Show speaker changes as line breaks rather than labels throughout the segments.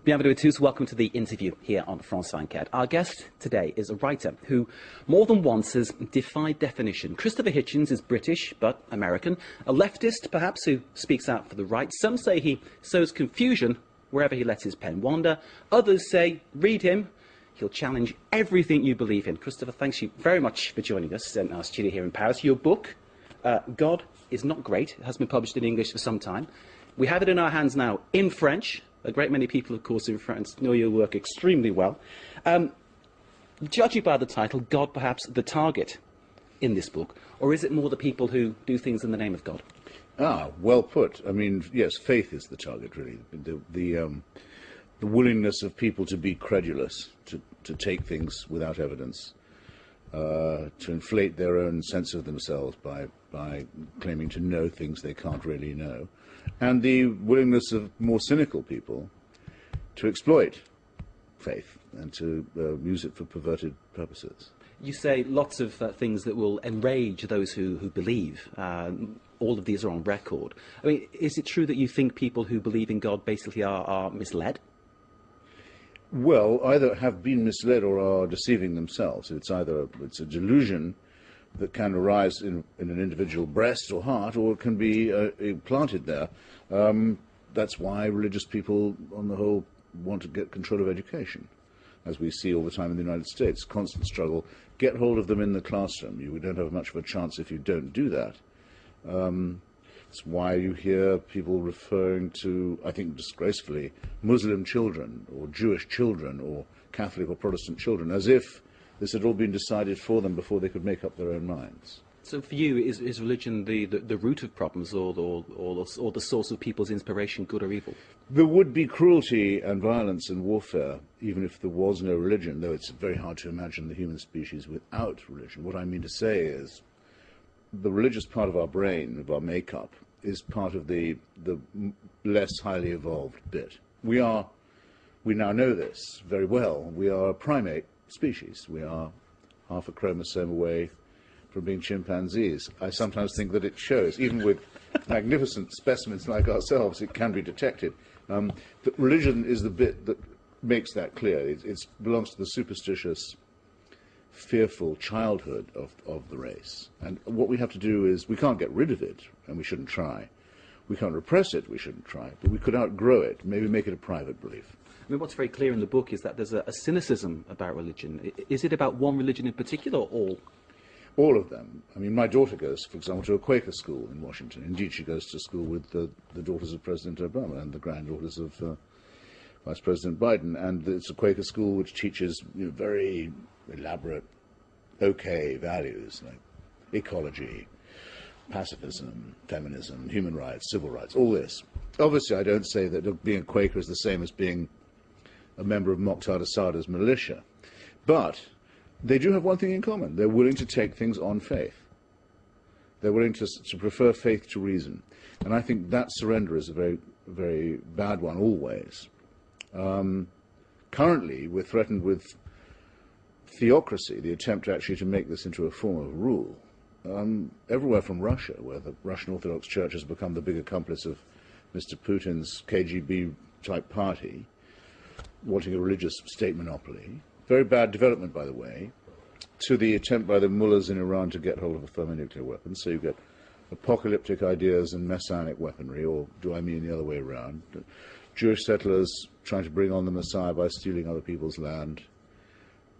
Bienvenue à tous. Welcome to the interview here on France 24. Our guest today is a writer who more than once has defied definition. Christopher Hitchens is British, but American. A leftist, perhaps, who speaks out for the right. Some say he sows confusion wherever he lets his pen wander. Others say, read him. He'll challenge everything you believe in. Christopher, thanks you very much for joining us in our studio here in Paris. Your book, God is Not Great, has been published in English for some time. We have it in our hands now in French. A great many people, of course, in France know your work extremely well. Judging by the title, God perhaps the target in this book, or is it more the people who do things in the name of God?
Ah, well put. I mean, yes, faith is the target, really. The willingness of people to be credulous, to take things without evidence, to inflate their own sense of themselves by claiming to know things they can't really know. And the willingness of more cynical people to exploit faith and to use it for perverted purposes.
You say lots of things that will enrage those who believe. All of these are on record. I mean, is it true that you think people who believe in God basically are misled?
Well, either have been misled or are deceiving themselves. It's a delusion that can arise in an individual breast or heart, or it can be planted there. That's why religious people, on the whole, want to get control of education, as we see all the time in the United States. Constant struggle. Get hold of them in the classroom. We don't have much of a chance if you don't do that. That's why you hear people referring to, I think disgracefully, Muslim children, or Jewish children, or Catholic or Protestant children, as if this had all been decided for them before they could make up their own minds.
So for you, is religion the root of problems, or the source of people's inspiration, good or evil?
There would be cruelty and violence and warfare, even if there was no religion, though it's very hard to imagine the human species without religion. What I mean to say is, the religious part of our brain, of our makeup, is part of the less highly evolved bit. We now know this very well. We are a primate species. We are half a chromosome away from being chimpanzees. I sometimes think that it shows, even with magnificent specimens like ourselves, it can be detected. That religion is the bit that makes that clear. It belongs to the superstitious, fearful childhood of the race. And what we have to do is, we can't get rid of it, and we shouldn't try. We can't repress it, we shouldn't try. But we could outgrow it, maybe make it a private belief.
I mean, what's very clear in the book is that there's a cynicism about religion. Is it about one religion in particular, or all?
All of them. I mean, my daughter goes, for example, to a Quaker school in Washington. Indeed, she goes to school with the daughters of President Obama and the granddaughters of Vice President Biden. And it's a Quaker school which teaches very elaborate, okay values like ecology, pacifism, feminism, human rights, civil rights, all this. Obviously, I don't say that being a Quaker is the same as being a member of Mokhtar Assada's militia. But they do have one thing in common. They're willing to take things on faith. They're willing to prefer faith to reason. And I think that surrender is a very, very bad one always. Currently, we're threatened with theocracy, the attempt actually to make this into a form of rule. Everywhere from Russia, where the Russian Orthodox Church has become the big accomplice of Mr. Putin's KGB-type party, wanting a religious state monopoly. Very bad development, by the way, to the attempt by the mullahs in Iran to get hold of a thermonuclear weapon. So you get apocalyptic ideas and messianic weaponry, or do I mean the other way around? Jewish settlers trying to bring on the Messiah by stealing other people's land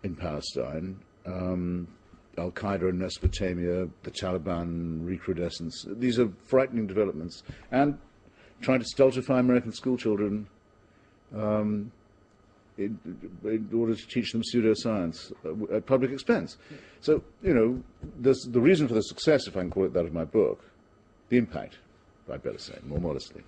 in Palestine. Al-Qaeda in Mesopotamia, the Taliban recrudescence. These are frightening developments. And trying to stultify American schoolchildren in order to teach them pseudoscience at public expense. So, there's the reason for the success, if I can call it that, of my book, the impact, I'd better say, more modestly,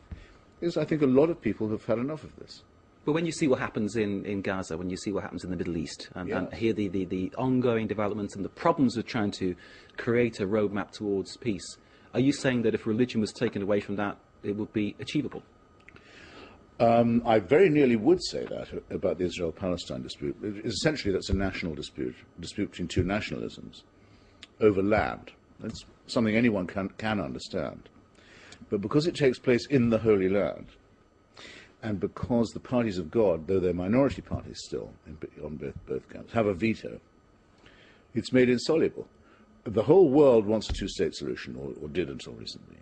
is I think a lot of people have had enough of this.
But when you see what happens in Gaza, when you see what happens in the Middle East, and hear the ongoing developments and the problems of trying to create a roadmap towards peace, are you saying that if religion was taken away from that, it would be achievable?
I very nearly would say that about the Israel-Palestine dispute. Essentially, that's a national dispute between two nationalisms over land. That's something anyone can understand. But because it takes place in the Holy Land, and because the parties of God, though they're minority parties still on both camps, have a veto, it's made insoluble. The whole world wants a two-state solution, or did until recently.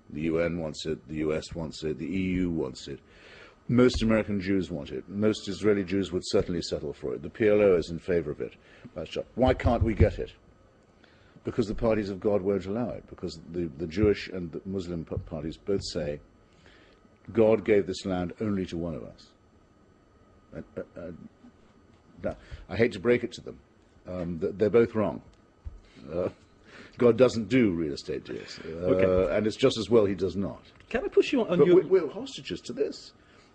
The UN wants it, the US wants it, the EU wants it. Most American Jews want it. Most Israeli Jews would certainly settle for it. The PLO is in favor of it. Why can't we get it? Because the parties of God won't allow it. Because the Jewish and the Muslim parties both say, God gave this land only to one of us. Now, I hate to break it to them. They're both wrong. God doesn't do real estate deals. Okay. And it's just as well he does not.
Can I push you on
but
your...
We're hostages to this.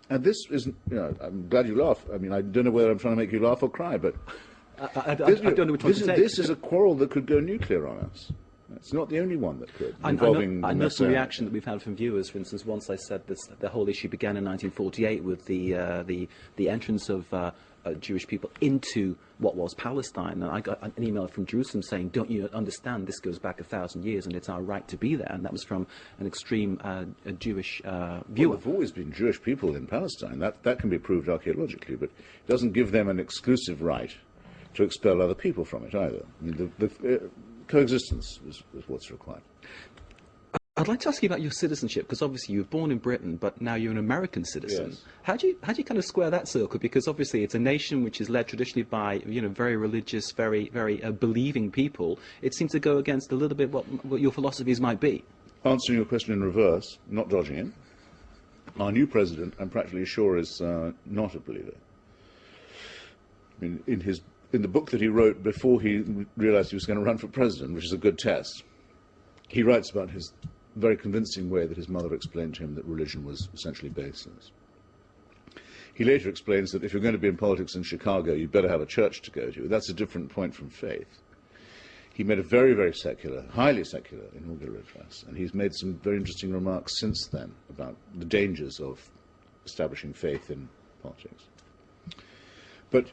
And this isn't, I'm glad you laugh. I mean, I don't know whether I'm trying to make you laugh or cry, but
I don't know which one to take.
This is a quarrel that could go nuclear on us. It's not the only one that could, involving
I know some reaction that we've had from viewers. For instance, once I said this, the whole issue began in 1948 with the entrance of Jewish people into what was Palestine, and I got an email from Jerusalem saying, "Don't you understand? This goes back 1,000 years, and it's our right to be there." And that was from an extreme Jewish viewer.
Well, there've always been Jewish people in Palestine. That can be proved archaeologically, but it doesn't give them an exclusive right to expel other people from it either. I mean, the coexistence is what's required.
I'd like to ask you about your citizenship, because obviously you were born in Britain, but now you're an American citizen.
Yes.
How do you kind of square that circle? Because obviously it's a nation which is led traditionally by very religious, very believing people. It seems to go against a little bit what your philosophies might be.
Answering your question in reverse, not dodging it. Our new president, I'm practically sure, is not a believer. I mean, in the book that he wrote before he realized he was going to run for president, which is a good test, he writes about his very convincing way that his mother explained to him that religion was essentially baseless. He later explains that if you're going to be in politics in Chicago, you'd better have a church to go to. That's a different point from faith. He made a very, very secular, highly secular inaugural address, and he's made some very interesting remarks since then about the dangers of establishing faith in politics. But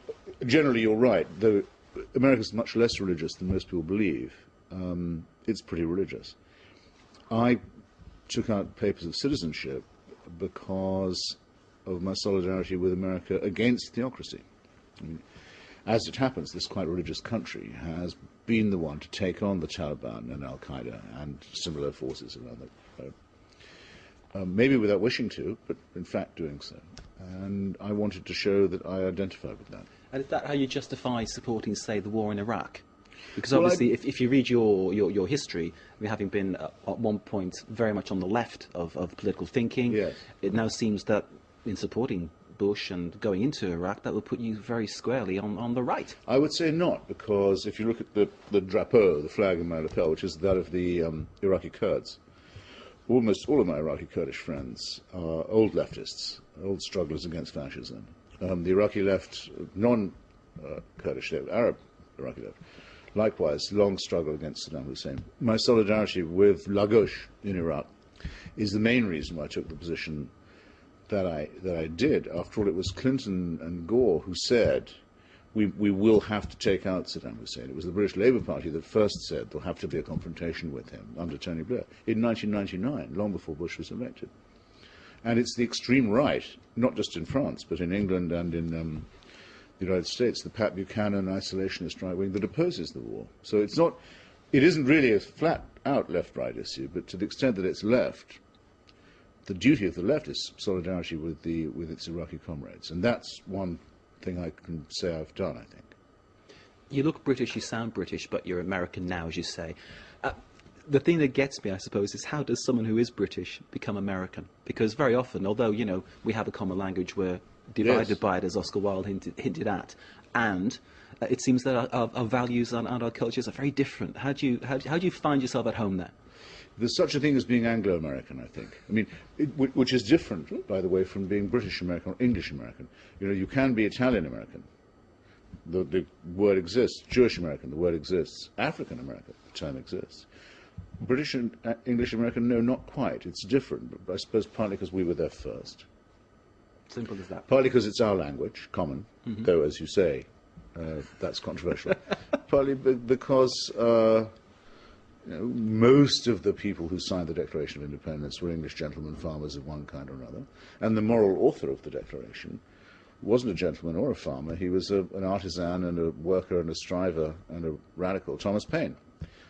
generally, you're right. Though America's much less religious than most people believe, it's pretty religious. I took out papers of citizenship because of my solidarity with America against theocracy. I mean, as it happens, this quite religious country has been the one to take on the Taliban and Al-Qaeda and similar forces around the globe. Maybe without wishing to, but in fact doing so. And I wanted to show that I identified with that.
And is that how you justify supporting, say, the war in Iraq? Because obviously, if you read your history, having been at one point very much on the left of political thinking,
yes,
it now seems that in supporting Bush and going into Iraq, that will put you very squarely on the right.
I would say not, because if you look at the drapeau, the flag in my lapel, which is that of the Iraqi Kurds, almost all of my Iraqi Kurdish friends are old leftists, old strugglers against fascism. The Iraqi left, non-Kurdish left, Arab Iraqi left, likewise, long struggle against Saddam Hussein. My solidarity with Lagouche in Iraq is the main reason why I took the position that I did. After all, it was Clinton and Gore who said, we will have to take out Saddam Hussein. It was the British Labour Party that first said there'll have to be a confrontation with him under Tony Blair in 1999, long before Bush was elected. And it's the extreme right, not just in France, but in England and in the United States, the Pat Buchanan isolationist right wing that opposes the war. So it isn't really a flat-out left-right issue, but to the extent that it's left, the duty of the left is solidarity with its Iraqi comrades, and that's one thing I can say I've done, I think.
You look British, you sound British, but you're American now, as you say. The thing that gets me, I suppose, is how does someone who is British become American? Because very often, although, we have a common language, we're divided
Yes.
by it, as Oscar Wilde hinted at, and it seems that our values and our cultures are very different. How do you find yourself at home there?
There's such a thing as being Anglo-American, I think. I mean, which is different, by the way, from being British-American or English-American. You can be Italian-American. The word exists. Jewish-American, the word exists. African-American, the term exists. British and English-American, no, not quite. It's different, but I suppose partly because we were there first.
Simple as that.
Partly because it's our language, common, though, as you say, that's controversial. Partly because Most of the people who signed the Declaration of Independence were English gentlemen farmers of one kind or another, and the moral author of the Declaration wasn't a gentleman or a farmer. He was an artisan and a worker and a striver and a radical, Thomas Paine,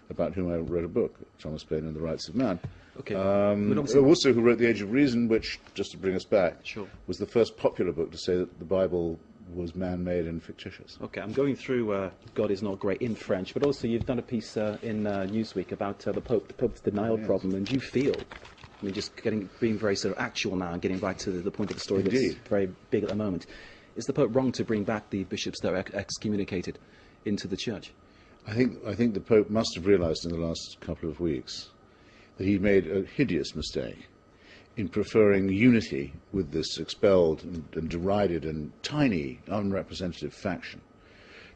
about whom I wrote a book, Thomas Paine and the Rights of Man.
Okay.
Also who wrote The Age of Reason, which, just to bring us back,
Sure.
was the first popular book to say that the Bible was man-made and fictitious.
Okay, I'm going through God is Not Great in French, but also you've done a piece in Newsweek about the Pope's denial problem, and you feel, I mean, just being very sort of actual now and getting right to the point of the story
Indeed.
that's very big at the moment. Is the Pope wrong to bring back the bishops that were excommunicated into the Church?
I think the Pope must have realized in the last couple of weeks that he made a hideous mistake in preferring unity with this expelled and derided and tiny, unrepresentative faction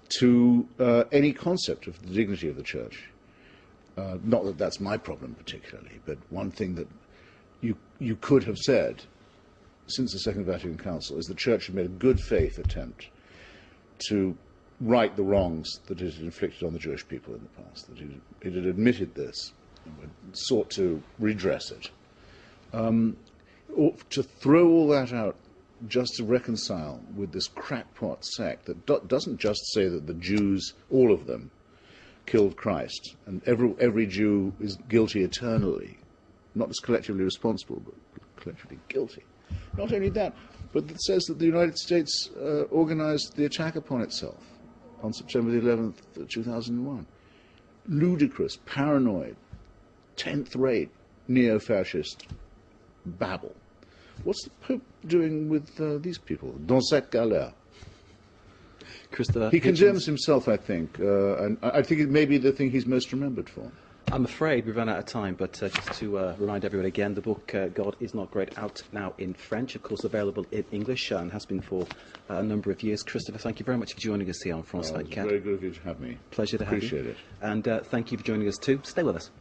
to any concept of the dignity of the Church. Not that that's my problem particularly, but one thing that you could have said since the Second Vatican Council is the Church had made a good faith attempt to right the wrongs that it had inflicted on the Jewish people in the past, that it had admitted this and had sought to redress it. To throw all that out just to reconcile with this crackpot sect that doesn't just say that the Jews, all of them, killed Christ, and every Jew is guilty eternally, not just collectively responsible, but collectively guilty. Not only that, but it says that the United States organized the attack upon itself on September the 11th, 2001. Ludicrous, paranoid, 10th-rate, neo-fascist babble. What's the Pope doing with these people? Dans cette galère.
Christopher
He
Hitchens.
condemns himself, I think, and I think it may be the thing he's most remembered for.
I'm afraid we've run out of time, but just to remind everyone again, the book God is Not Great, out now in French, of course available in English, and has been for a number of years. Christopher, thank you very much for joining us here on France
It's
24.
very good of you to have me.
Pleasure to have you.
Appreciate it.
And thank you for joining us too. Stay with us.